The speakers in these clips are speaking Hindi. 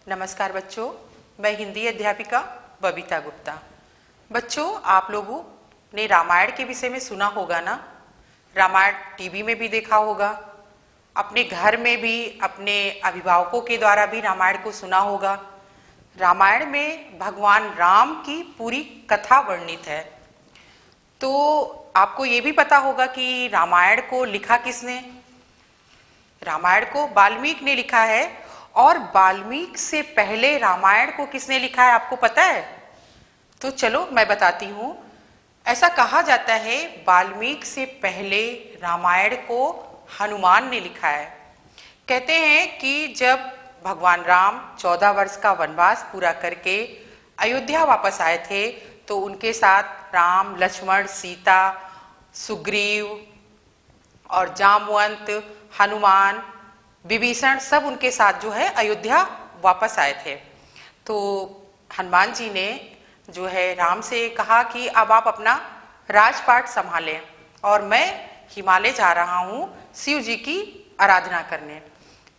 नमस्कार बच्चों, मैं हिंदी अध्यापिका बबीता गुप्ता। बच्चों, आप लोगों ने रामायण के विषय में सुना होगा ना। रामायण टीवी में भी देखा होगा, अपने घर में भी अपने अभिभावकों के द्वारा भी रामायण को सुना होगा। रामायण में भगवान राम की पूरी कथा वर्णित है। तो आपको ये भी पता होगा कि रामायण को लिखा किसने। रामायण को वाल्मीकि ने लिखा है। और वाल्मीकि से पहले रामायण को किसने लिखा है, आपको पता है? तो चलो मैं बताती हूँ। ऐसा कहा जाता है वाल्मीकि से पहले रामायण को हनुमान ने लिखा है। कहते हैं कि जब भगवान राम 14 वर्ष का वनवास पूरा करके अयोध्या वापस आए थे, तो उनके साथ राम, लक्ष्मण, सीता, सुग्रीव और जामवंत, हनुमान, विभीषण सब उनके साथ जो है अयोध्या वापस आए थे। तो हनुमान जी ने जो है राम से कहा कि अब आप अपना राजपाट संभालें और मैं हिमालय जा रहा हूँ शिव जी की आराधना करने।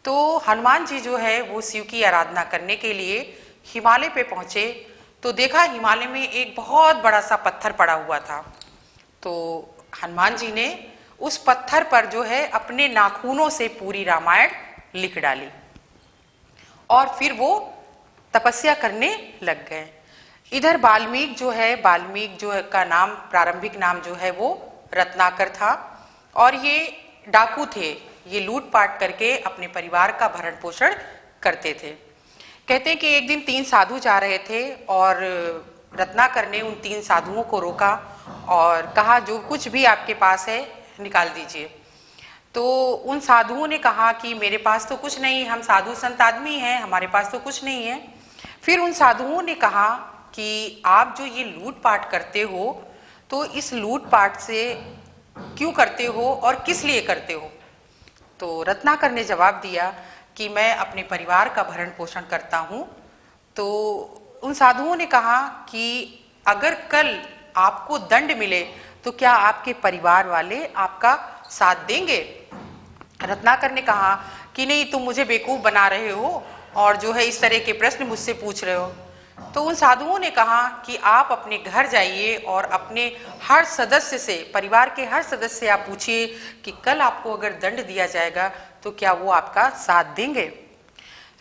तो हनुमान जी जो है वो शिव की आराधना करने के लिए हिमालय पे पहुँचे। तो देखा हिमालय में एक बहुत बड़ा सा पत्थर पड़ा हुआ था। तो हनुमान जी ने उस पत्थर पर जो है अपने नाखूनों से पूरी रामायण लिख डाली और फिर वो तपस्या करने लग गए। इधर वाल्मीकि जो है का नाम, प्रारंभिक नाम जो है वो रत्नाकर था और ये डाकू थे। ये लूटपाट करके अपने परिवार का भरण पोषण करते थे। कहते हैं कि एक दिन 3 साधु जा रहे थे और रत्नाकर ने उन 3 साधुओं को रोका और कहा जो कुछ भी आपके पास है निकाल दीजिए। तो उन साधुओं ने कहा कि मेरे पास तो कुछ नहीं, हम साधु संत आदमी हैं, हमारे पास तो कुछ नहीं है। फिर उन साधुओं ने कहा कि आप जो ये लूटपाट करते हो तो इस लूटपाट से क्यों करते हो और किस लिए करते हो? तो रत्नाकर ने जवाब दिया कि मैं अपने परिवार का भरण पोषण करता हूँ। तो उन साधुओं ने कहा कि अगर कल आपको दंड मिले तो क्या आपके परिवार वाले आपका साथ देंगे? रत्नाकर ने कहा कि नहीं, तुम मुझे बेवकूफ बना रहे हो और जो है इस तरह के प्रश्न मुझसे पूछ रहे हो। तो उन साधुओं ने कहा कि आप अपने घर जाइए और अपने हर सदस्य से, परिवार के हर सदस्य से आप पूछिए कि कल आपको अगर दंड दिया जाएगा तो क्या वो आपका साथ देंगे।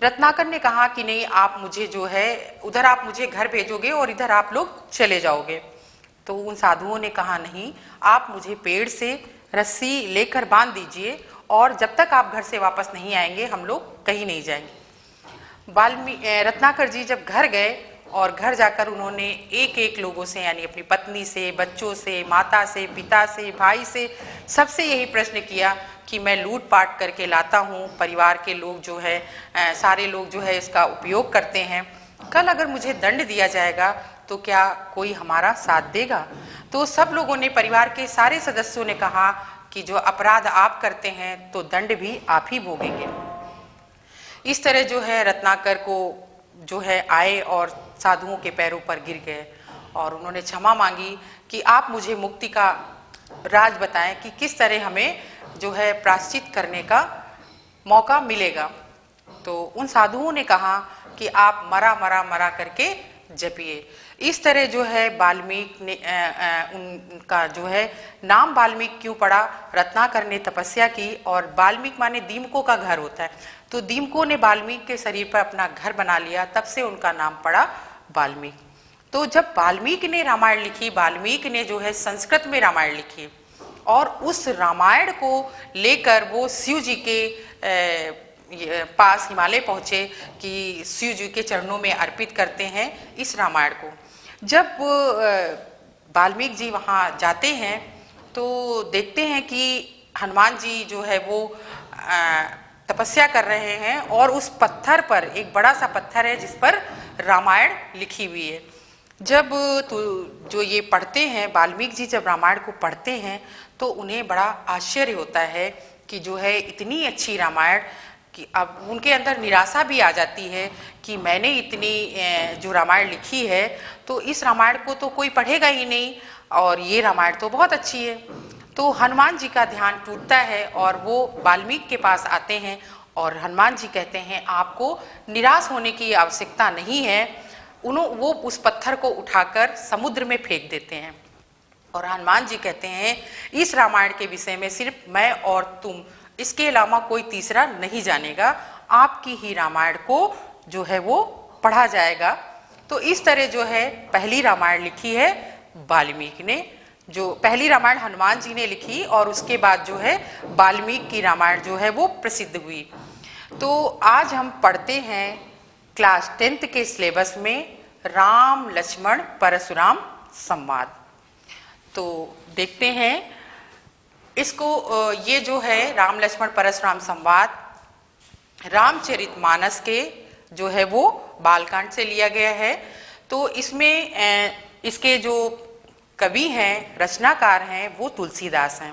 रत्नाकर ने कहा कि नहीं, आप मुझे जो है उधर आप मुझे घर भेजोगे और इधर आप लोग चले जाओगे। तो उन साधुओं ने कहा नहीं, आप मुझे पेड़ से रस्सी लेकर बांध दीजिए और जब तक आप घर से वापस नहीं आएंगे हम लोग कहीं नहीं जाएंगे। रत्नाकर जी जब घर गए और घर जाकर उन्होंने एक एक लोगों से, यानी अपनी पत्नी से, बच्चों से, माता से, पिता से, भाई से, सबसे यही प्रश्न किया कि मैं लूटपाट करके लाता हूँ, परिवार के लोग जो है सारे लोग जो है इसका उपयोग करते हैं, कल अगर मुझे दंड दिया जाएगा तो क्या कोई हमारा साथ देगा? तो सब लोगों ने, परिवार के सारे सदस्यों ने कहा कि जो अपराध आप करते हैं तो दंड भी आप ही भोगेंगे। इस तरह जो है रत्नाकर को जो है आए और साधुओं के पैरों पर गिर गए और उन्होंने क्षमा मांगी कि आप मुझे मुक्ति का राज बताएं कि किस तरह हमें जो है प्रायश्चित करने का मौका मिलेगा। तो उन साधुओं ने कहा कि आप मरा करके जपिए। इस तरह जो है वाल्मीकि ने उनका जो है नाम वाल्मीकि क्यों पड़ा? रत्नाकर ने तपस्या की और वाल्मीकि माने दीमकों का घर होता है, तो दीमकों ने वाल्मीकि के शरीर पर अपना घर बना लिया, तब से उनका नाम पड़ा वाल्मीकि। तो जब वाल्मीकि ने रामायण लिखी, वाल्मीकि ने जो है संस्कृत में रामायण लिखी और उस रामायण को लेकर वो शिव जी के पास हिमालय पहुँचे कि शिव जी के चरणों में अर्पित करते हैं इस रामायण को। जब वाल्मीकि जी वहाँ जाते हैं तो देखते हैं कि हनुमान जी जो है वो तपस्या कर रहे हैं और उस पत्थर पर, एक बड़ा सा पत्थर है जिस पर रामायण लिखी हुई है। जब जो ये पढ़ते हैं, वाल्मीकि जी जब रामायण को पढ़ते हैं तो उन्हें बड़ा आश्चर्य होता है कि जो है इतनी अच्छी रामायण, कि अब उनके अंदर निराशा भी आ जाती है कि मैंने इतनी जो रामायण लिखी है तो इस रामायण को तो कोई पढ़ेगा ही नहीं और ये रामायण तो बहुत अच्छी है। तो हनुमान जी का ध्यान टूटता है और वो वाल्मीकि के पास आते हैं और हनुमान जी कहते हैं आपको निराश होने की आवश्यकता नहीं है। वो उस पत्थर को उठाकर समुद्र में फेंक देते हैं और हनुमान जी कहते हैं इस रामायण के विषय में सिर्फ मैं और तुम, इसके अलावा कोई तीसरा नहीं जानेगा। आपकी ही रामायण को जो है वो पढ़ा जाएगा। तो इस तरह जो है पहली रामायण लिखी है वाल्मीकि ने। जो पहली रामायण हनुमान जी ने लिखी और उसके बाद जो है वाल्मीकि की रामायण जो है वो प्रसिद्ध हुई। तो आज हम पढ़ते हैं क्लास 10th के सिलेबस में राम लक्ष्मण परशुराम संवाद। तो देखते हैं इसको। ये जो है राम लक्ष्मण परशुराम संवाद रामचरितमानस के जो है वो बालकांड से लिया गया है। तो इसमें इसके जो कवि हैं, रचनाकार हैं, वो तुलसीदास हैं।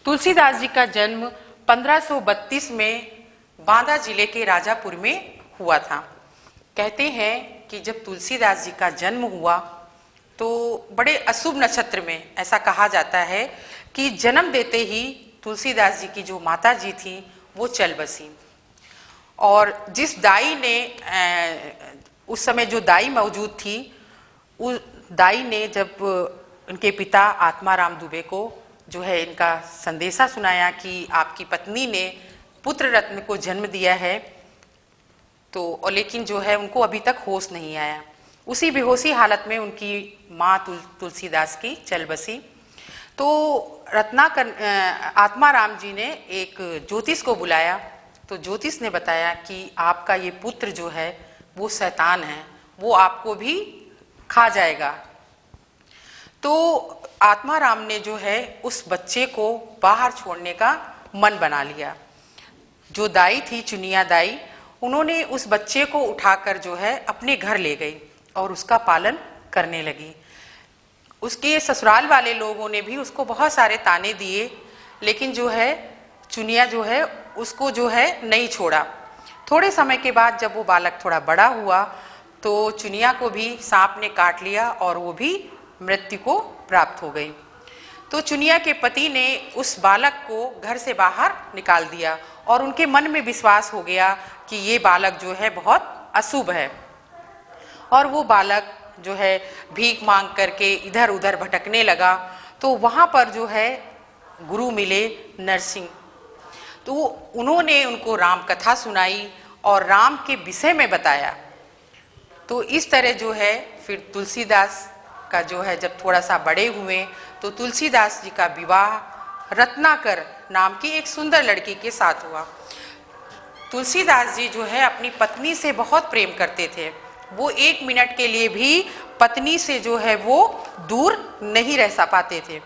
तुलसीदास जी का जन्म 1532 में बांदा जिले के राजापुर में हुआ था। कहते हैं कि जब तुलसीदास जी का जन्म हुआ तो बड़े अशुभ नक्षत्र में, ऐसा कहा जाता है कि जन्म देते ही तुलसीदास जी की जो माता जी थी वो चल बसी। और जिस दाई ने उस समय जो दाई मौजूद थी, उस दाई ने जब उनके पिता आत्माराम दुबे को जो है इनका संदेशा सुनाया कि आपकी पत्नी ने पुत्र रत्न को जन्म दिया है, तो और लेकिन जो है उनको अभी तक होश नहीं आया। उसी बेहोशी हालत में उनकी माँ तुलसीदास की चल बसी। तो रत्नाकर आत्माराम जी ने एक ज्योतिष को बुलाया। तो ज्योतिष ने बताया कि आपका ये पुत्र जो है वो शैतान है, वो आपको भी खा जाएगा। तो आत्माराम ने जो है उस बच्चे को बाहर छोड़ने का मन बना लिया। जो दाई थी, चुनिया दाई, उन्होंने उस बच्चे को उठाकर जो है अपने घर ले गई और उसका पालन करने लगी। उसके ससुराल वाले लोगों ने भी उसको बहुत सारे ताने दिए, लेकिन जो है चुनिया जो है उसको जो है नहीं छोड़ा। थोड़े समय के बाद जब वो बालक थोड़ा बड़ा हुआ तो चुनिया को भी सांप ने काट लिया और वो भी मृत्यु को प्राप्त हो गई। तो चुनिया के पति ने उस बालक को घर से बाहर निकाल दिया और उनके मन में विश्वास हो गया कि ये बालक जो है बहुत अशुभ है। और वो बालक जो है भीख मांग करके इधर उधर भटकने लगा। तो वहाँ पर जो है गुरु मिले नरसिंह। तो उन्होंने उनको राम कथा सुनाई और राम के विषय में बताया। तो इस तरह जो है फिर तुलसीदास का जो है जब थोड़ा सा बड़े हुए तो तुलसीदास जी का विवाह रत्नाकर नाम की एक सुंदर लड़की के साथ हुआ। तुलसीदास जी जो है अपनी पत्नी से बहुत प्रेम करते थे। वो 1 मिनट के लिए भी पत्नी से जो है वो दूर नहीं रह पाते थे।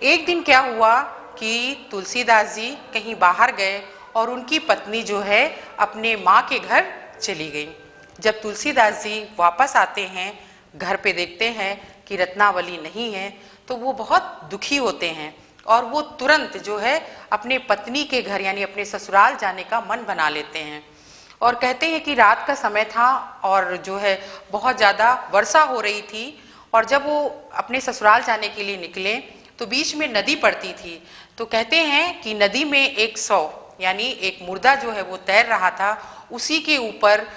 एक दिन क्या हुआ कि तुलसीदास जी कहीं बाहर गए और उनकी पत्नी जो है अपने माँ के घर चली गई। जब तुलसीदास जी वापस आते हैं, घर पे देखते हैं कि रत्नावली नहीं है, तो वो बहुत दुखी होते हैं और वो तुरंत जो है अपने पत्नी के घर यानी अपने ससुराल जाने का मन बना लेते हैं। और कहते हैं कि रात का समय था और जो है बहुत ज़्यादा वर्षा हो रही थी। और जब वो अपने ससुराल जाने के लिए निकले तो बीच में नदी पड़ती थी। तो कहते हैं कि नदी में एक शव यानी एक मुर्दा जो है वो तैर रहा था। उसी के ऊपर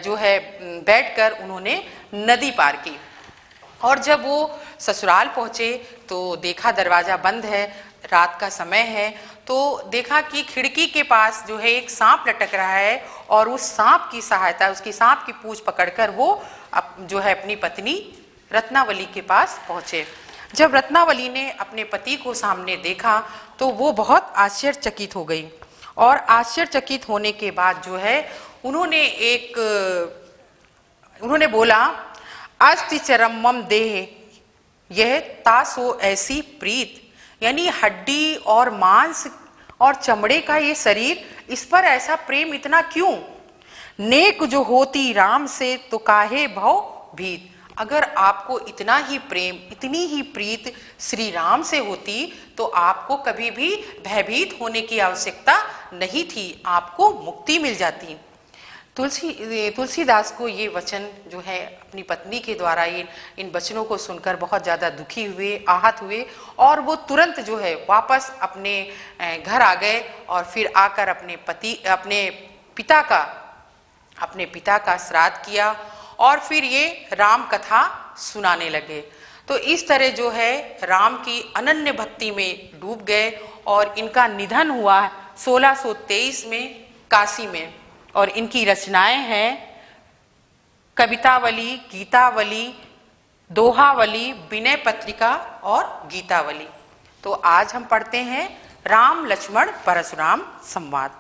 जो है बैठकर उन्होंने नदी पार की। और जब वो ससुराल पहुँचे तो देखा दरवाज़ा बंद है, रात का समय है। तो देखा कि खिड़की के पास जो है एक सांप लटक रहा है और उस सांप की सहायता, उसकी सांप की पूंछ पकड़कर वो जो है अपनी पत्नी रत्नावली के पास पहुँचे। जब रत्नावली ने अपने पति को सामने देखा तो वो बहुत आश्चर्यचकित हो गई। और आश्चर्यचकित होने के बाद जो है उन्होंने बोला, अस्ति चरमम देह यह तासो ऐसी प्रीत, यानी हड्डी और मांस और चमड़े का ये शरीर, इस पर ऐसा प्रेम इतना क्यों? नेक जो होती राम से तो काहे भव भीत। अगर आपको इतना ही प्रेम, इतनी ही प्रीत श्री राम से होती तो आपको कभी भी भयभीत होने की आवश्यकता नहीं थी, आपको मुक्ति मिल जाती। तुलसीदास को ये वचन जो है अपनी पत्नी के द्वारा ये इन वचनों को सुनकर बहुत ज़्यादा दुखी हुए, आहत हुए और वो तुरंत जो है वापस अपने घर आ गए और फिर आकर अपने पिता का श्राद्ध किया और फिर ये राम कथा सुनाने लगे। तो इस तरह जो है राम की अनन्य भक्ति में डूब गए और इनका निधन हुआ 1623 में काशी में। और इनकी रचनाएं हैं कवितावली, गीतावली, दोहावली, विनय पत्रिका और गीतावली। तो आज हम पढ़ते हैं राम लक्ष्मण परशुराम संवाद।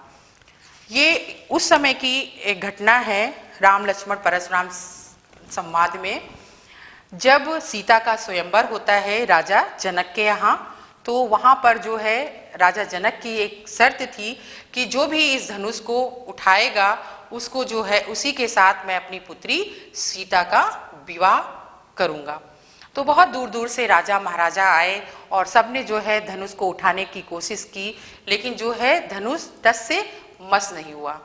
ये उस समय की एक घटना है राम लक्ष्मण परशुराम संवाद में, जब सीता का स्वयंवर होता है राजा जनक के यहाँ। तो वहाँ पर जो है राजा जनक की एक शर्त थी कि जो भी इस धनुष को उठाएगा उसको जो है उसी के साथ मैं अपनी पुत्री सीता का विवाह करूँगा। तो बहुत दूर दूर से राजा महाराजा आए और सबने जो है धनुष को उठाने की कोशिश की, लेकिन जो है धनुष टस से मस नहीं हुआ।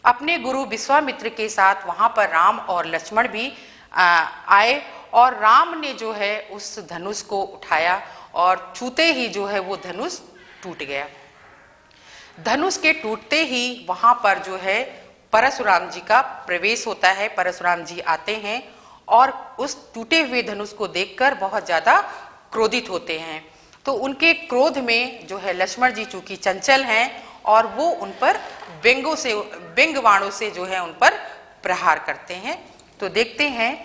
अपने गुरु विश्वामित्र के साथ वहाँ पर राम और लक्ष्मण भी आए और राम ने जो है उस धनुष को उठाया और छूते ही जो है वो धनुष टूट गया। धनुष के टूटते ही वहाँ पर जो है परशुराम जी का प्रवेश होता है। परशुराम जी आते हैं और उस टूटे हुए धनुष को देखकर बहुत ज़्यादा क्रोधित होते हैं। तो उनके क्रोध में जो है लक्ष्मण जी चूंकि चंचल हैं और वो उन पर व्यंग बाणों से जो है उन पर प्रहार करते हैं। तो देखते हैं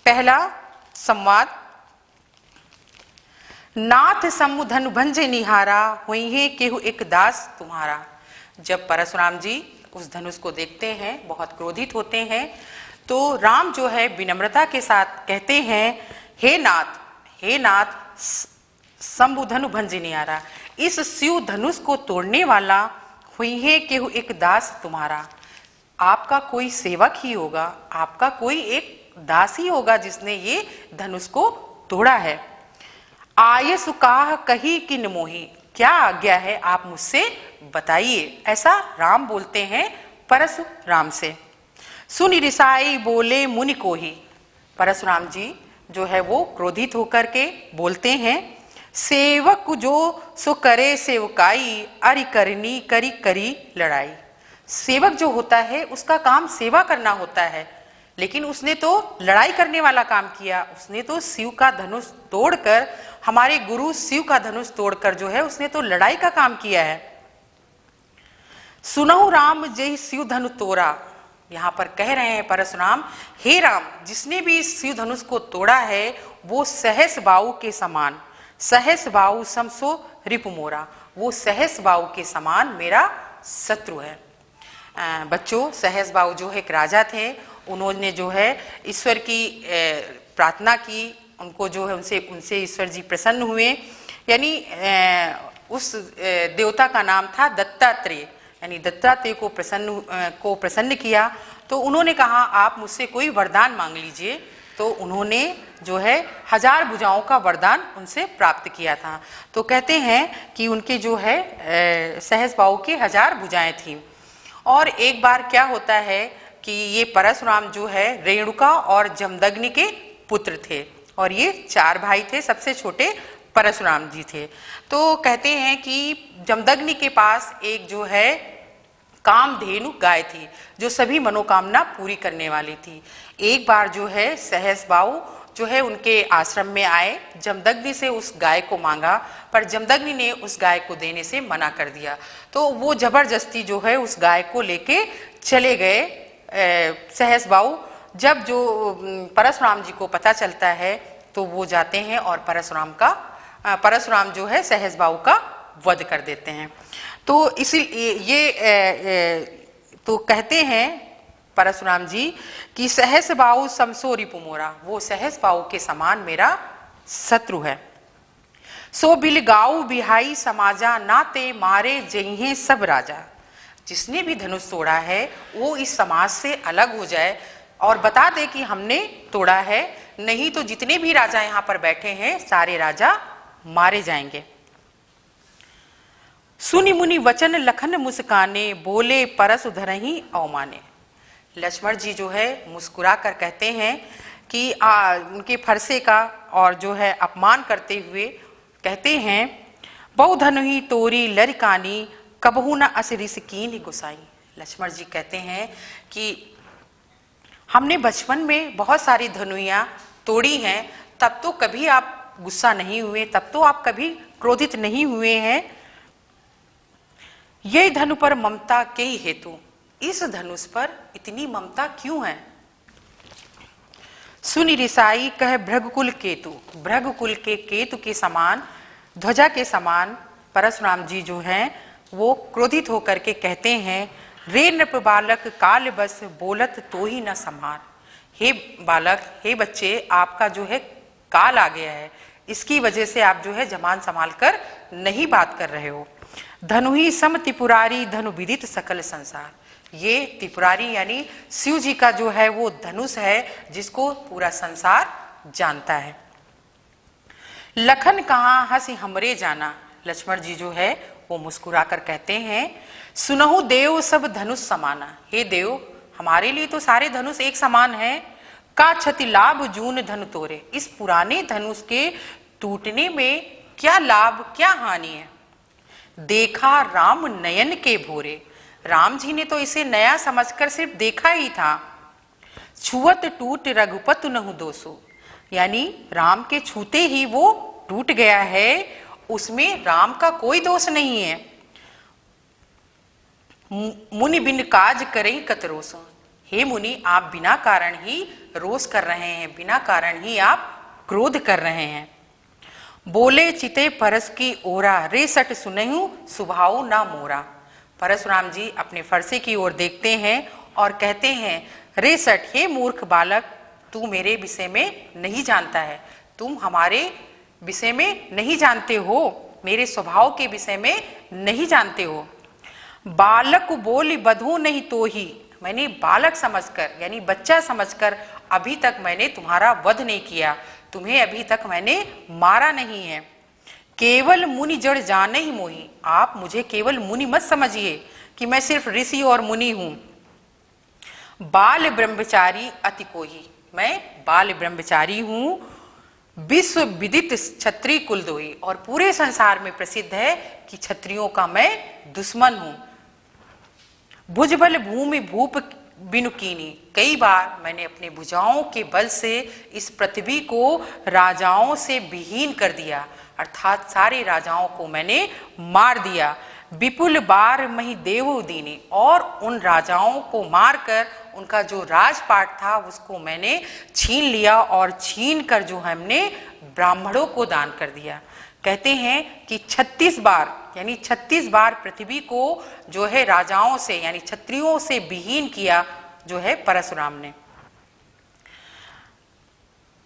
पहला संवाद। नाथ समु धनु भंजे निहारा, हुई है केहु एक दास तुम्हारा। जब परशुराम जी उस धनुष को देखते हैं बहुत क्रोधित होते हैं, तो राम जो है विनम्रता के साथ कहते हैं हे नाथ शंभु धनु भंजे निहारा, इस शिव धनुष को तोड़ने वाला हुई है केहु एक दास तुम्हारा। आपका कोई सेवक ही होगा, आपका कोई एक दास ही होगा जिसने ये धनुष को तोड़ा है। आये सुकाह कही किन मोही, क्या आज्ञा है आप मुझसे बताइए, ऐसा राम बोलते हैं परशुराम से। सुनि रिसाई बोले मुनि को ही, परशुराम जी जो है वो क्रोधित होकर के बोलते हैं सेवक जो सो करे सेवकाई, अरि करनी करी करी लड़ाई। सेवक जो होता है उसका काम सेवा करना होता है, लेकिन उसने तो लड़ाई करने वाला काम किया। उसने तो शिव का धनुष तोड़कर, हमारे गुरु शिव का धनुष तोड़कर जो है उसने तो लड़ाई का काम किया है। सुनहु राम जय शिव धनु तोड़ा, यहाँ पर कह रहे हैं परशुराम हे राम, जिसने भी इस शिव धनुष को तोड़ा है वो सहस बाहु के समान, सहस बाहु समसो रिपु मोरा, वो सहस बाहु के समान मेरा शत्रु है। बच्चों, सहस बाहु जो है एक राजा थे, उन्होंने जो है ईश्वर की प्रार्थना की, उनको जो है उनसे ईश्वर जी प्रसन्न हुए। यानी उस देवता का नाम था दत्तात्रेय, यानी दत्तात्रेय को प्रसन्न किया। तो उन्होंने कहा आप मुझसे कोई वरदान मांग लीजिए। तो उन्होंने जो है 1000 भुजाओं का वरदान उनसे प्राप्त किया था। तो कहते हैं कि उनके जो है सहस बाहु की 1000 भुजाएं थीं। और एक बार क्या होता है कि ये परशुराम जो है रेणुका और जमदग्नि के पुत्र थे और ये 4 भाई थे, सबसे छोटे परशुराम जी थे। तो कहते हैं कि जमदग्नि के पास एक जो है कामधेनु गाय थी जो सभी मनोकामना पूरी करने वाली थी। एक बार जो है सहस बाहु जो है उनके आश्रम में आए, जमदग्नि से उस गाय को मांगा, पर जमदग्नि ने उस गाय को देने से मना कर दिया। तो वो जबरदस्ती जो है उस गाय को लेके चले गए। सहस बाहु जब जो परशुराम जी को पता चलता है तो वो जाते हैं और परशुराम जो है सहस बाहु का वध कर देते हैं। तो तो कहते हैं परशुराम जी कि सहस बाहु समसो रिपु मोरा, वो सहस बाहु के समान मेरा शत्रु है। सो बिल गाऊ बिहाई समाजा, नाते मारे जइहे सब राजा। जिसने भी धनुष तोड़ा है वो इस समाज से अलग हो जाए और बता दे कि हमने तोड़ा है, नहीं तो जितने भी राजा यहाँ पर बैठे हैं सारे राजा मारे जाएंगे। सुनि मुनि वचन लखन मुस्काने, बोले परस धरहि अवमाने। लक्ष्मण जी जो है मुस्कुरा कर कहते हैं कि उनके फरसे का और जो है अपमान करते हुए कहते हैं, बहु धनुही तोरी लरिकानी कबहू न असरिस कीन गुसाई। लक्ष्मण जी कहते हैं कि हमने बचपन में बहुत सारी धनुइयाँ तोड़ी हैं, तब तो कभी आप गुस्सा नहीं हुए, तब तो आप कभी क्रोधित नहीं हुए हैं। ये धनु पर ममता के ही हेतु, इस धनुष पर इतनी ममता क्यों है। सुनि रिसाई कह भृगकुल केतु, भृगकुल के केतु के समान, ध्वजा के समान परशुराम जी जो हैं वो क्रोधित होकर के कहते हैं, रे नृप बालक काल बस बोलत तो ही न समान। हे बालक, हे बच्चे, आपका जो है काल आ गया है, इसकी वजह से आप जो है जमान संभाल कर नहीं बात कर रहे हो। धनु ही सम त्रिपुरारी धनु विदित सकल संसार, ये त्रिपुरारी यानी शिव जी का जो है वो धनुष है जिसको पूरा संसार जानता है। लखन कहाँ हंसी हमरे जाना, लक्ष्मण जी जो है वो मुस्कुरा कर कहते हैं, सुनहु देव सब धनुष समाना। हे देव, हमारे लिए तो सारे धनुष एक समान है। का क्षति लाभ जून धनु तोरे, इस पुराने धनुष के टूटने में क्या लाभ क्या हानि है। देखा राम नयन के भोरे, राम जी ने तो इसे नया समझकर सिर्फ देखा ही था। छुअत टूट रघुपत नहु दोषो, यानी राम के छूते ही वो टूट गया है, उसमें राम का कोई दोष नहीं है। मुनि बिन काज करें कत रोसो, हे मुनि, आप बिना कारण ही रोष कर रहे हैं, बिना कारण ही आप क्रोध कर रहे हैं। बोले चिते परस की ओरा, रे सट सुनहु सुभाव ना मोरा। परशुराम जी अपने फरसे की ओर देखते हैं और कहते हैं, रे सट, हे मूर्ख बालक, तू मेरे विषय में नहीं जानता है, तुम हमारे विषय में नहीं जानते हो, मेरे स्वभाव के विषय में नहीं जानते हो। बालक बोली बधू नहीं तो ही, मैंने बालक समझकर यानी बच्चा समझकर अभी तक मैंने तुम्हारा वध नहीं किया, तुम्हें अभी तक मैंने मारा नहीं है। केवल मुनि जड़ जाने ही मोही, आप मुझे केवल मुनि मत समझिए कि मैं सिर्फ ऋषि और मुनि हूं। बाल ब्रह्मचारी अति कोही, मैं बाल ब्रह्मचारी हूं। विश्व विदित क्षत्रिय कुल दोही, और पूरे संसार में प्रसिद्ध है कि क्षत्रियों का मैं दुश्मन हूं। भुजबल भूमि भूप बिनु कीनी, कई बार मैंने अपने भुजाओं के बल से इस पृथ्वी को राजाओं से विहीन कर दिया, अर्थात सारे राजाओं को मैंने मार दिया। विपुल बार मही देव दीने, और उन राजाओं को मारकर उनका जो राजपाट था उसको मैंने छीन लिया, और छीन कर जो हमने ब्राह्मणों को दान कर दिया। कहते हैं कि 36 बार यानी 36 बार पृथ्वी को जो है राजाओं से यानी क्षत्रियों से विहीन किया जो है परशुराम ने।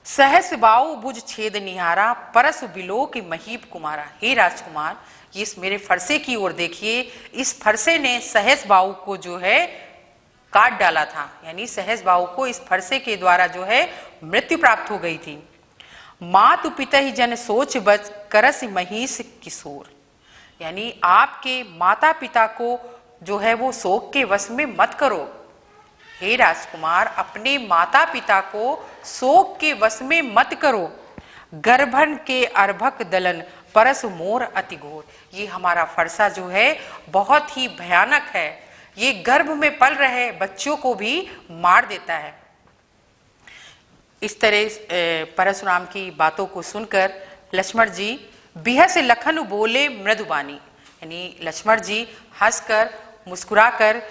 सहस बाऊ भुज छेद निहारा, परस बिलो की महीप कुमारा। हे राजकुमार, इस मेरे फरसे की ओर देखिए, इस फरसे ने सहस बाऊ को जो है काट डाला था, यानी सहस बाऊ को इस फरसे के द्वारा जो है मृत्यु प्राप्त हो गई थी। मातु पिता ही जन सोच बच करस महिष किशोर, यानी आपके माता पिता को जो है वो शोक के वश में मत करो। हे राजकुमार, अपने माता पिता को शोक के वश में मत करो। गर्भन के अर्भक दलन परस मोर अति घोर, ये हमारा फरसा जो है बहुत ही भयानक है, ये गर्भ में पल रहे बच्चों को भी मार देता है। इस तरह परशुराम की बातों को सुनकर लक्ष्मण जी बिहस लखन बोले मृदुबानी, यानी लक्ष्मण जी हंसकर मुस्कुराकर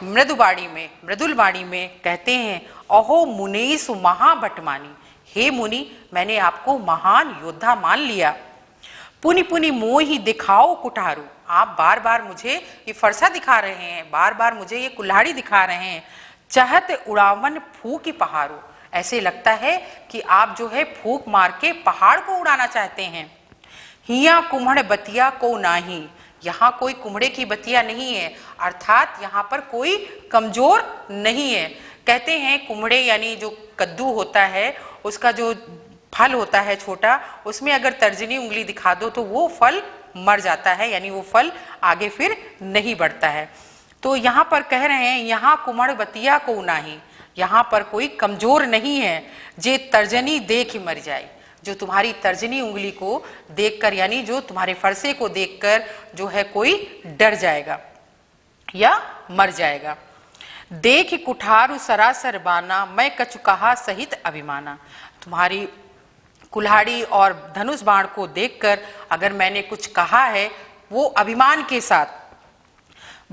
मृदुल वाणी में कहते हैं, अहो मुनीस महाभटमानी, हे मुनि, मैंने आपको महान योद्धा मान लिया। पुनि पुनि मोहि दिखाओ कुठारू, आप बार बार मुझे ये फरसा दिखा रहे हैं, बार बार मुझे ये कुल्हाड़ी दिखा रहे हैं। चाहत उड़ावन फूकी पहाड़ो, ऐसे लगता है कि आप जो है फूक मार के पहाड़ को उड़ाना चाहते हैं। हिया कुम्हड़ बतिया को नाही, यहाँ कोई कुम्हड़े की बतिया नहीं है, अर्थात यहाँ पर कोई कमजोर नहीं है। कहते हैं कुम्हड़े यानी जो कद्दू होता है उसका जो फल होता है छोटा, उसमें अगर तर्जनी उंगली दिखा दो तो वो फल मर जाता है, यानी वो फल आगे फिर नहीं बढ़ता है। तो यहाँ पर कह रहे हैं यहाँ कुमड़ बतिया को नाही, यहाँ पर कोई कमजोर नहीं है, जे तर्जनी देख ही मर जाए, जो तुम्हारी तर्जनी उंगली को देखकर यानी जो तुम्हारे फरसे को देखकर जो है कोई डर जाएगा या मर जाएगा। देख कुठारु सरासर बाना, मैं कछु कहा सहित अभिमाना, तुम्हारी कुल्हाड़ी और धनुष बाण को देखकर अगर मैंने कुछ कहा है वो अभिमान के साथ।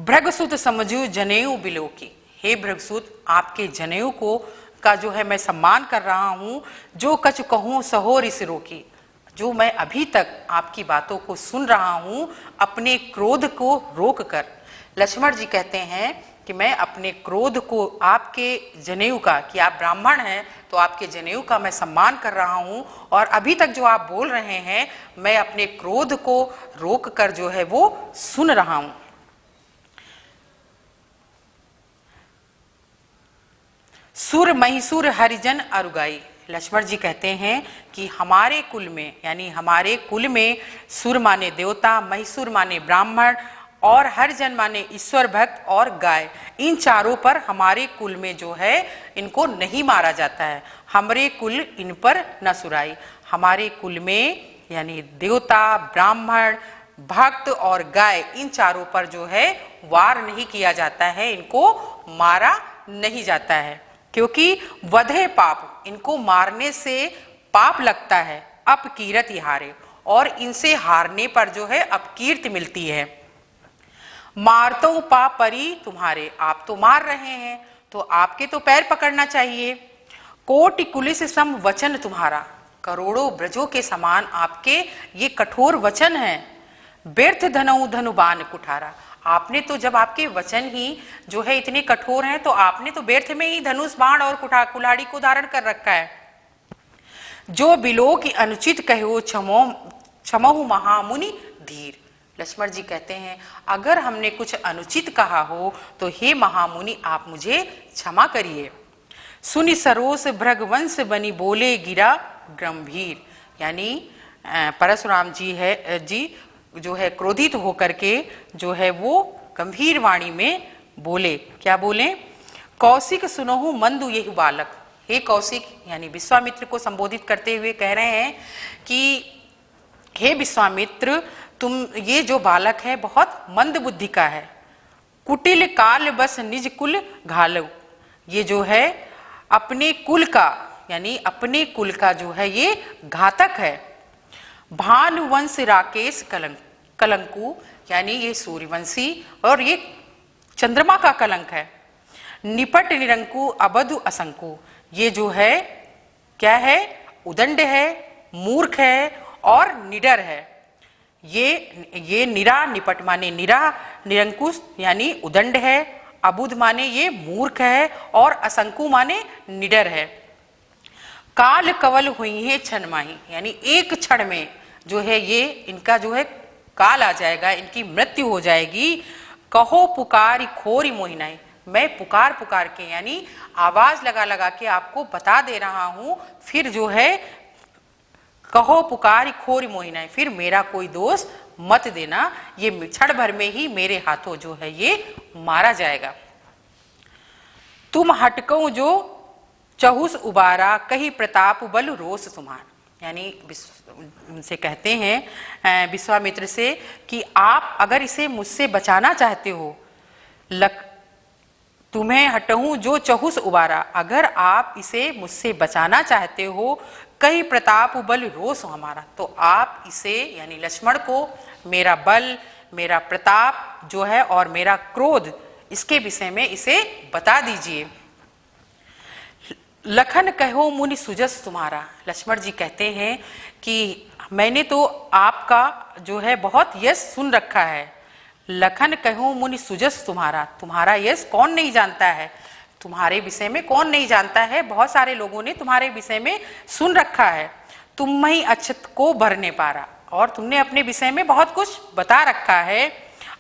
भृगसुत समझू जनेऊ बिलो की, हे भृगसुत आपके जनेऊ को का जो है मैं सम्मान कर रहा हूं, जो कछु कहूं सहो रिस रोकी, जो मैं अभी तक आपकी बातों को सुन रहा हूं अपने क्रोध को रोक कर। लक्ष्मण जी कहते हैं कि मैं अपने क्रोध को आपके जनेऊ का, कि आप ब्राह्मण हैं तो आपके जनेऊ का मैं सम्मान कर रहा हूं, और अभी तक जो आप बोल रहे हैं मैं अपने क्रोध को रोक कर जो है वो सुन रहा हूं। सुर महिसुर हरिजन अरुगाई, लक्ष्मण जी कहते हैं कि हमारे कुल में यानी हमारे कुल में सुर माने देवता, महिसुर माने ब्राह्मण और हरिजन माने ईश्वर भक्त और गाय, इन चारों पर हमारे कुल में जो है इनको नहीं मारा जाता है। हमारे कुल इन पर न सुराई, हमारे कुल में यानी देवता, ब्राह्मण, भक्त और गाय इन चारों पर जो है वार नहीं किया जाता है, इनको मारा नहीं जाता है, क्योंकि वधे पाप, इनको मारने से पाप लगता है, अपकीरत हारे, और इनसे हारने पर जो है अपकीर्ति मिलती है। मारतो पाप परी तुम्हारे, आप तो मार रहे हैं तो आपके तो पैर पकड़ना चाहिए। कोटि कुलिस सम वचन तुम्हारा, करोड़ों ब्रजों के समान आपके ये कठोर वचन हैं। व्यर्थ धनऊ धनुबान कुठारा, आपने तो जब आपके वचन ही जो है इतने कठोर हैं तो आपने तो व्यर्थ में ही धनुष बाण और कुल्हाड़ी को धारण कर रखा है। जो बिलो की अनुचित कहो क्षमहु महामुनि धीर, लक्ष्मण जी कहते हैं अगर हमने कुछ अनुचित कहा हो तो हे महामुनि आप मुझे क्षमा करिए। सुनि सरोस भृगवंश बनी बोले गिरा गंभीर, यानी परशुराम जी जो है क्रोधित होकर के जो है वो गंभीर वाणी में बोले। क्या बोले? कौशिक सुनहु मंदु यही बालक, हे कौशिक यानी विश्वामित्र को संबोधित करते हुए कह रहे हैं कि हे विश्वामित्र तुम ये जो बालक है बहुत मंद बुद्धि का है। कुटिल काल बस निज कुल घालो, ये जो है अपने कुल का यानी अपने कुल का जो है ये घातक है। भानुवंश राकेश कलंकु, यानी ये सूर्यवंशी और ये चंद्रमा का कलंक है। निपट निरंकु अबधु असंकु, ये जो है क्या है? उदंड है, मूर्ख है और निडर है। ये निरा, निपट माने निरा, निरंकुश यानी उदंड है, अबुध माने ये मूर्ख है और असंकु माने निडर है। काल कवल हुई है क्षण माही, यानी एक क्षण में जो है ये इनका जो है काल आ जाएगा, इनकी मृत्यु हो जाएगी। कहो पुकारी खोरी मोहिनाई, मैं पुकार पुकार के यानी आवाज लगा लगा के आपको बता दे रहा हूं, फिर जो है कहो पुकारी खोरी मोहिनाई, फिर मेरा कोई दोष मत देना, ये क्षण भर में ही मेरे हाथों जो है ये मारा जाएगा। तुम हटको जो चहुस उबारा कही प्रताप बल रोष तुम्हार, यानी उनसे कहते हैं विश्वामित्र से कि आप अगर इसे मुझसे बचाना चाहते हो, तुम्हें हटहूं जो चहुस उबारा, अगर आप इसे मुझसे बचाना चाहते हो, कई प्रताप बल रोष हमारा, तो आप इसे यानी लक्ष्मण को मेरा बल, मेरा प्रताप जो है और मेरा क्रोध, इसके विषय में इसे बता दीजिए। लखन कहो मुनि सुजस तुम्हारा, लक्ष्मण जी कहते हैं कि मैंने तो आपका जो है बहुत यश सुन रखा है। लखन कहो मुनि सुजस तुम्हारा, तुम्हारा यश कौन नहीं जानता है, तुम्हारे विषय में कौन नहीं जानता है, बहुत सारे लोगों ने तुम्हारे विषय में सुन रखा है। तुम ही अक्षत को भरने पारा, और तुमने अपने विषय में बहुत कुछ बता रखा है।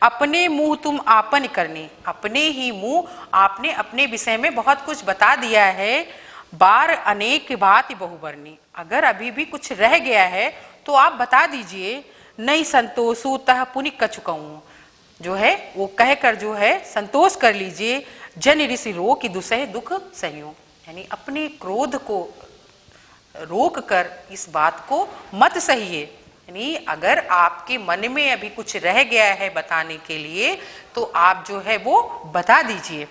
अपने मुंह तुम आपन करनी, अपने ही मुंह आपने अपने विषय में बहुत कुछ बता दिया है। बार अनेक बात बहुबरनी, अगर अभी भी कुछ रह गया है तो आप बता दीजिए। नहीं संतोषु तह पुनि कछु कहूं, जो है वो कहकर जो है संतोष कर लीजिए, जन ऋषि रो कि दुसह दुख सहियो, यानी अपने क्रोध को रोक कर इस बात को मत सहिए। यानी अगर आपके मन में अभी कुछ रह गया है बताने के लिए तो आप जो है वो बता दीजिए।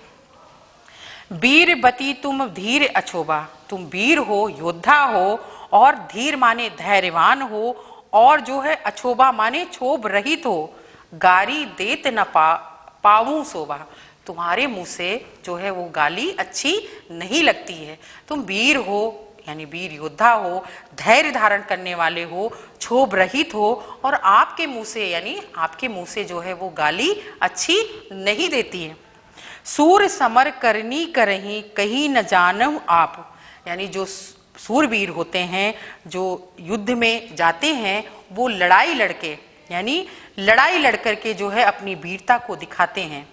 वीरवती तुम धीर अछोबा, तुम वीर हो, योद्धा हो, और धीर माने धैर्यवान हो, और जो है अछोबा माने क्षोभ रहित हो। गारी देत न पाऊं शोभा, तुम्हारे मुंह से जो है वो गाली अच्छी नहीं लगती है। तुम वीर हो यानी वीर योद्धा हो, धैर्य धारण करने वाले हो, क्षोभ रहित हो, और आपके मुंह से यानी आपके मुंह से जो है वो गाली अच्छी नहीं देती है। सूर समर करनी करही कहीं न जानम आप, यानी जो सूरवीर होते हैं, जो युद्ध में जाते हैं, वो लड़ाई लड़के यानी लड़ाई लड़कर के जो है अपनी वीरता को दिखाते हैं।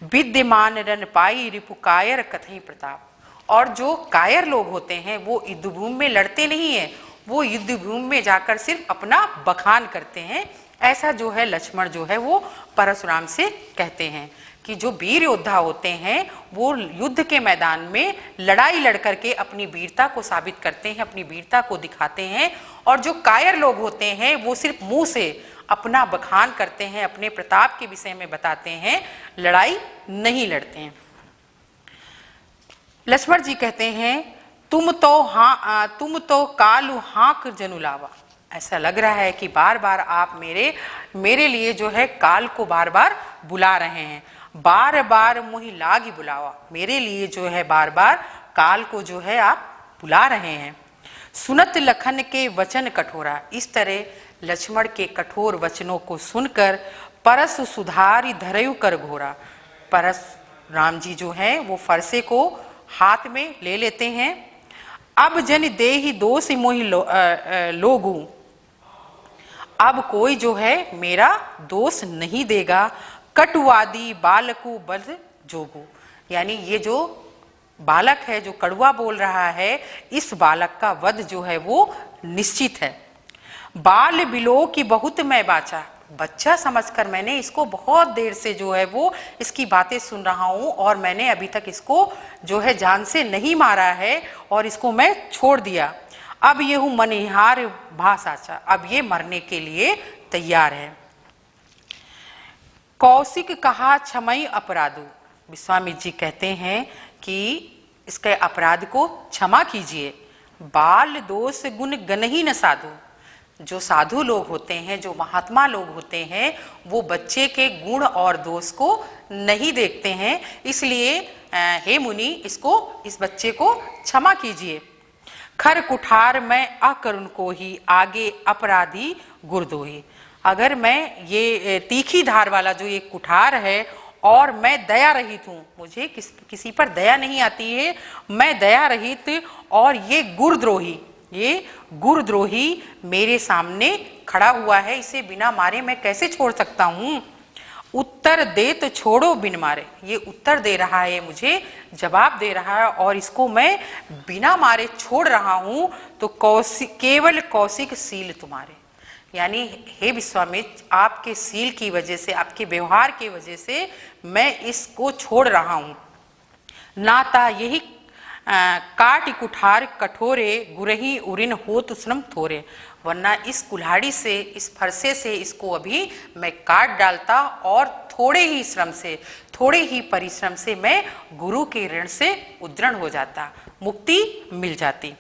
विद्यमान रन पाई रिपु कायर कथई प्रताप, और जो कायर लोग होते हैं वो युद्धभूमि में लड़ते नहीं है, वो युद्धभूमि में जाकर सिर्फ अपना बखान करते हैं। ऐसा जो है लक्ष्मण जो है वो परशुराम से कहते हैं कि जो वीर योद्धा होते हैं वो युद्ध के मैदान में लड़ाई लड़ करके अपनी वीरता को साबित करते हैं, अपनी वीरता को दिखाते हैं, और जो कायर लोग होते हैं वो सिर्फ मुंह से अपना बखान करते हैं, अपने प्रताप के विषय में बताते हैं, लड़ाई नहीं लड़ते हैं। लक्ष्मण जी कहते हैं तुम तो कालु हाक जनुलावा, ऐसा लग रहा है कि बार बार आप मेरे लिए जो है काल को बार बार बुला रहे हैं। बार बार मुहि लागी बुलावा, मेरे लिए जो है बार बार काल को जो है आप बुला रहे हैं। सुनत लखन के वचन कठोरा, इस तरह लक्ष्मण के कठोर वचनों को सुनकर परस सुधारी धरयु कर घोरा, परस राम जी जो है वो फरसे को हाथ में ले लेते हैं। अब जन देहि दोष मोहि लोगू, अब कोई जो है मेरा दोष नहीं देगा। कटुवादी बालकु बल जोगु, यानी ये जो बालक है जो कड़वा बोल रहा है, इस बालक का वध जो है वो निश्चित है। बाल बिलो की बहुत मैं बाचा, बच्चा समझकर मैंने इसको बहुत देर से जो है वो इसकी बातें सुन रहा हूं, और मैंने अभी तक इसको जो है जान से नहीं मारा है और इसको मैं छोड़ दिया। अब ये हूं मनिहार भाषाचा, अब ये मरने के लिए तैयार है। कौशिक कहा क्षमय अपराधु, विश्वामित्र जी कहते हैं कि इसके अपराध को क्षमा कीजिए। बाल दोष गुण गनही न साधु, जो साधु लोग होते हैं, जो महात्मा लोग होते हैं, वो बच्चे के गुण और दोष को नहीं देखते हैं, इसलिए हे मुनि इस बच्चे को क्षमा कीजिए। खर कुठार मैं अकरुण को ही आगे अपराधी गुरदोही, अगर मैं ये तीखी धार वाला जो ये कुठार है और मैं दया रहित हूँ, मुझे किसी पर दया नहीं आती है, मैं दया रहित, और ये गुरद्रोही मेरे सामने खड़ा हुआ है, इसे बिना मारे मैं कैसे छोड़ सकता हूँ। उत्तर देत छोड़ो बिन मारे, ये उत्तर दे रहा है, मुझे जवाब दे रहा है, और इसको मैं बिना मारे छोड़ रहा हूँ। तो केवल कौशिक सील तुम्हारे, यानी हे विश्वामित्र, आपके सील की वजह से, आपके व्यवहार की वजह से मैं इसको छोड़ रहा हूं। नाता यही काट कुठार कठोरे गुरही उरिन होत श्रम थोरे, वरना इस कुल्हाड़ी से, इस फरसे से इसको अभी मैं काट डालता और थोड़े ही श्रम से, थोड़े ही परिश्रम से मैं गुरु के ऋण से उद्दरण हो जाता, मुक्ति मिल जाती।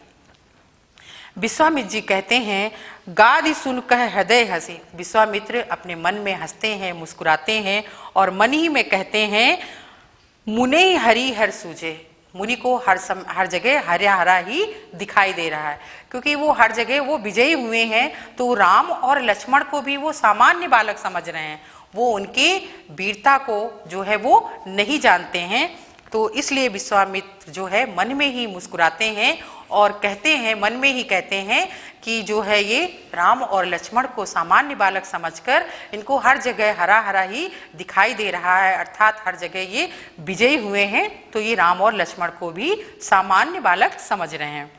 विश्वामित्र जी कहते हैं गादि सुन कह हृदय हंसे, विश्वामित्र अपने मन में हंसते हैं, मुस्कुराते हैं, और मन ही में कहते हैं मुने हरि हर सूझे, मुनि को हर जगह हरा हरा ही दिखाई दे रहा है, क्योंकि वो हर जगह वो विजयी हुए हैं, तो राम और लक्ष्मण को भी वो सामान्य बालक समझ रहे हैं, वो उनके वीरता को जो है वो नहीं जानते हैं। तो इसलिए विश्वामित्र जो है मन में ही मुस्कुराते हैं और कहते हैं, मन में ही कहते हैं कि जो है ये राम और लक्ष्मण को सामान्य बालक समझकर इनको हर जगह हरा हरा ही दिखाई दे रहा है, अर्थात हर जगह ये विजयी हुए हैं, तो ये राम और लक्ष्मण को भी सामान्य बालक समझ रहे हैं।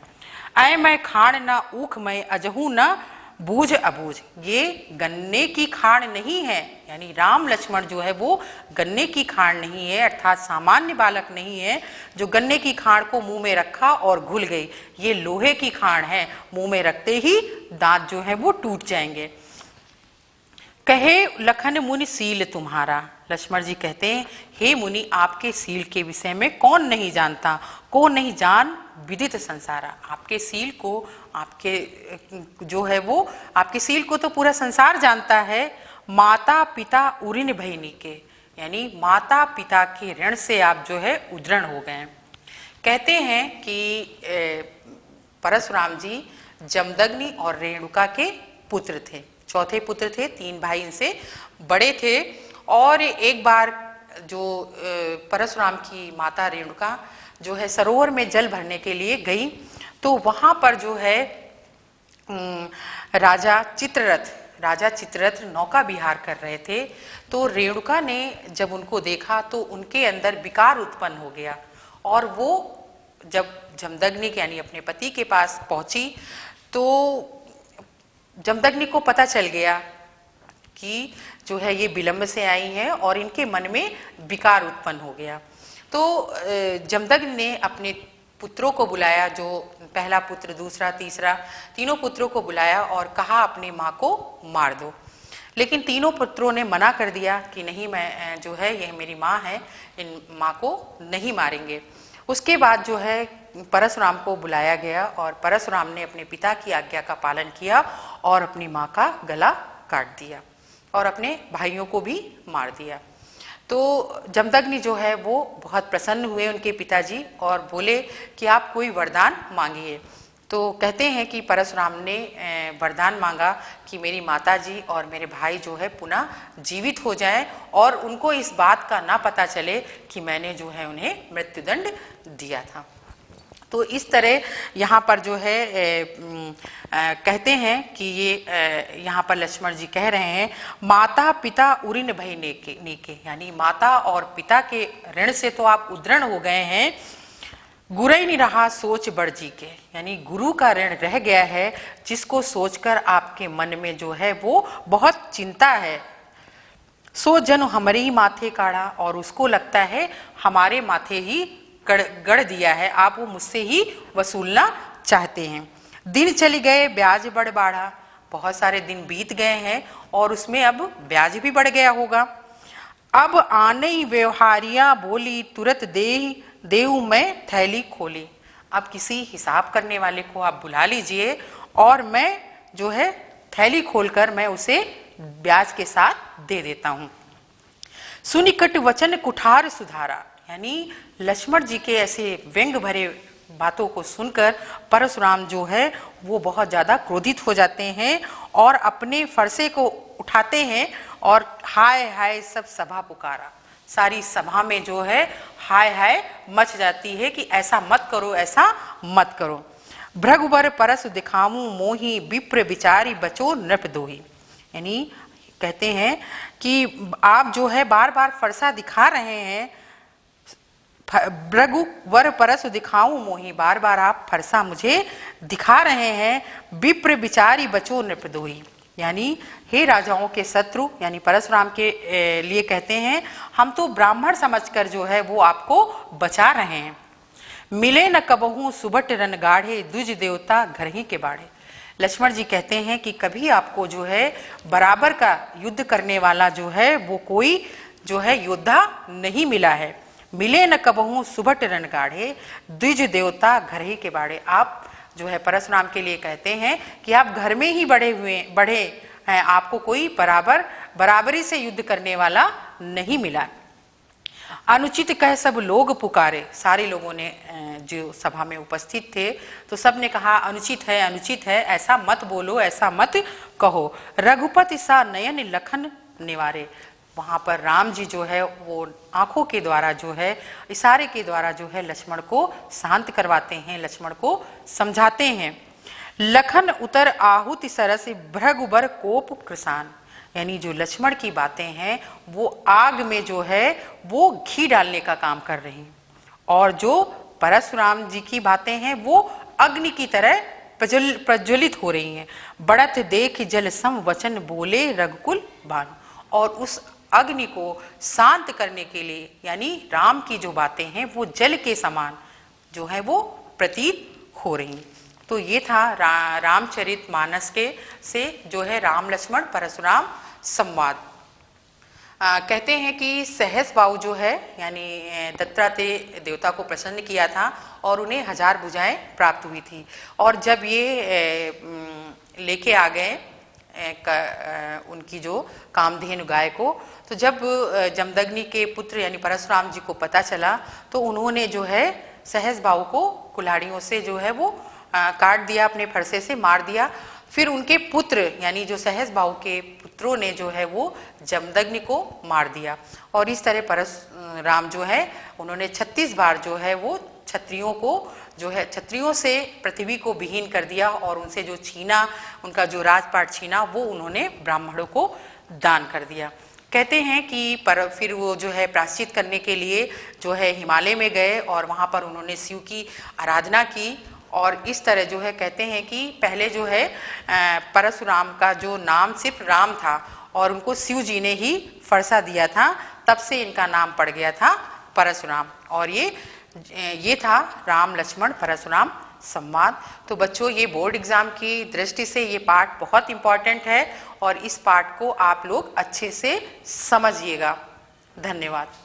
ऐ मैं खान न ऊख मैं अजहू न बूझ अबूझ। ये गन्ने की खाड़ नहीं है, यानी राम लक्ष्मण जो है वो गन्ने की खाड़ नहीं है, अर्थात सामान्य बालक नहीं है जो गन्ने की खाड़ को मुंह में रखा और घुल गई। ये लोहे की खाड़ है, मुंह में रखते ही दांत जो है वो टूट जाएंगे। कहे लखन मुनि सील तुम्हारा, लक्ष्मण जी कहते हैं हे मुनि आपके सील के विषय में कौन नहीं जानता, कौन नहीं जान विदित संसारा। आपके सील को, आपके जो है वो आपके सील को तो पूरा संसार जानता है। माता पिता उऋण भइनी के, यानी माता पिता के ऋण से आप जो है उद्रण हो गए। कहते हैं कि परशुराम जी जमदग्नि और रेणुका के पुत्र थे, चौथे पुत्र थे, 3 भाई इनसे बड़े थे। और एक बार जो परशुराम की माता रेणुका जो है सरोवर में जल भरने के लिए गई, तो वहां पर जो है राजा चित्ररथ नौका विहार कर रहे थे। तो रेणुका ने जब उनको देखा तो उनके अंदर विकार उत्पन्न हो गया, और वो जब जमदग्नि के यानी अपने पति के पास पहुंची तो जमदग्नि को पता चल गया कि जो है ये विलंब से आई हैं और इनके मन में विकार उत्पन्न हो गया। तो जमदग्नि ने अपने पुत्रों को बुलाया, जो पहला पुत्र, दूसरा, तीसरा, तीनों पुत्रों को बुलाया और कहा अपनी माँ को मार दो। लेकिन तीनों पुत्रों ने मना कर दिया कि नहीं, मैं जो है यह मेरी माँ है, इन माँ को नहीं मारेंगे। उसके बाद जो है परशुराम को बुलाया गया और परशुराम ने अपने पिता की आज्ञा का पालन किया और अपनी माँ का गला काट दिया और अपने भाइयों को भी मार दिया। तो जमदग्नि जो है वो बहुत प्रसन्न हुए उनके पिताजी और बोले कि आप कोई वरदान मांगिए। तो कहते हैं कि परशुराम ने वरदान मांगा कि मेरी माताजी और मेरे भाई जो है पुनः जीवित हो जाएं और उनको इस बात का ना पता चले कि मैंने जो है उन्हें मृत्युदंड दिया था। तो इस तरह यहाँ पर जो है कहते हैं कि ये यहाँ पर लक्ष्मण जी कह रहे हैं माता पिता उऋण भई नीके, यानी माता और पिता के ऋण से तो आप उद्रण हो गए हैं। गुरई नहीं रहा सोच बढ़ जी के, यानी गुरु का ऋण रह गया है जिसको सोचकर आपके मन में जो है वो बहुत चिंता है। सो जन हमारे ही माथे काढ़ा, और उसको लगता है हमारे माथे ही गढ़ दिया है, आप वो मुझसे ही वसूलना चाहते हैं। दिन चली गए ब्याज बढ़ बाढ़ा, बहुत सारे दिन बीत गए हैं और उसमें अब ब्याज भी बढ़ गया होगा। अब आने ही व्यवहारिया बोली तुरंत देहू में थैली खोली। अब किसी हिसाब करने वाले को आप बुला लीजिए और मैं जो है थैली खोलकर मैं उसे ब्याज के साथ दे देता हूं। सुनिकट वचन कुठार सुधारा, यानी लक्ष्मण जी के ऐसे व्यंग भरे बातों को सुनकर परशुराम जो है वो बहुत ज्यादा क्रोधित हो जाते हैं और अपने फरसे को उठाते हैं और हाय हाय सब सभा पुकारा। सारी सभा में जो है हाय हाय मच जाती है कि ऐसा मत करो, ऐसा मत करो। भृगुबर परस दिखाऊं मोही विप्र विचारी बचो नृप दोही, यानी कहते हैं कि आप जो है बार बार फरसा दिखा रहे हैं, भृगुवर परस दिखाऊं मोही, बार बार आप फरसा मुझे दिखा रहे हैं। विप्र विचारी बचो नृप दोही, यानी हे राजाओं के शत्रु, यानी परशुराम के लिए कहते हैं हम तो ब्राह्मण समझकर जो है वो आपको बचा रहे हैं। मिले न कबहू सुबट रन गाढ़े द्विज देवता घर ही के बाढ़े। लक्ष्मण जी कहते हैं कि कभी आपको जो है बराबर का युद्ध करने वाला जो है वो कोई जो है योद्धा नहीं मिला है। मिले न कबहू सुबट रन गाढ़े द्विज देवता घर ही के बाढ़े। आप जो है परशुराम के लिए कहते हैं कि आप घर में ही बढ़े हैं, आपको कोई बराबरी से युद्ध करने वाला नहीं मिला। अनुचित कह सब लोग पुकारे, सारे लोगों ने जो सभा में उपस्थित थे तो सब ने कहा अनुचित है, अनुचित है, ऐसा मत बोलो, ऐसा मत कहो। रघुपति सा नयन लखन निवारे, वहां पर राम जी जो है वो आंखों के द्वारा जो है इशारे के द्वारा जो है लक्ष्मण को शांत करवाते हैं, लक्ष्मण को समझाते हैं। लखन उतर आहुति सरस भृगुबर कोप कृसान, यानी जो लक्ष्मण की बातें हैं वो आग में जो है वो घी डालने का काम कर रही हैं और जो परशुराम जी की बातें हैं वो अग्नि की तरह प्रज्वलित हो रही हैं। बढ़त देख जल सम वचन बोले रघुकुल भानु। और उस अग्नि को शांत करने के लिए यानी राम की जो बातें हैं वो जल के समान जो है वो प्रतीत हो रही। तो ये था रामचरितमानस के से जो है राम लक्ष्मण परशुराम संवाद। कहते हैं कि सहस बाहु जो है यानी दत्तात्रेय देवता को प्रसन्न किया था और उन्हें 1000 भुजाएं प्राप्त हुई थी। और जब ये लेके आ गए उनकी जो कामधेनु गाय को, तो जब जमदग्नि के पुत्र यानी परशुराम जी को पता चला तो उन्होंने जो है सहस बाहु को कुल्हाड़ियों से जो है वो काट दिया, अपने फरसे से मार दिया। फिर उनके पुत्र यानी जो सहस बाहु के पुत्रों ने जो है वो जमदग्नि को मार दिया। और इस तरह परशुराम जो है उन्होंने 36 बार जो है वो क्षत्रियों को जो है क्षत्रियों से पृथ्वी को विहीन कर दिया और उनसे जो छीना, उनका जो राजपाट छीना वो उन्होंने ब्राह्मणों को दान कर दिया। कहते हैं कि फिर वो जो है प्रायश्चित करने के लिए जो है हिमालय में गए और वहाँ पर उन्होंने शिव की आराधना की। और इस तरह जो है कहते हैं कि पहले जो है परशुराम का जो नाम सिर्फ राम था और उनको शिव जी ने ही फरसा दिया था, तब से इनका नाम पड़ गया था परशुराम। और ये था राम लक्ष्मण परशुराम संवाद। तो बच्चों ये बोर्ड एग्जाम की दृष्टि से ये पाठ बहुत इम्पॉर्टेंट है और इस पाठ को आप लोग अच्छे से समझिएगा। धन्यवाद।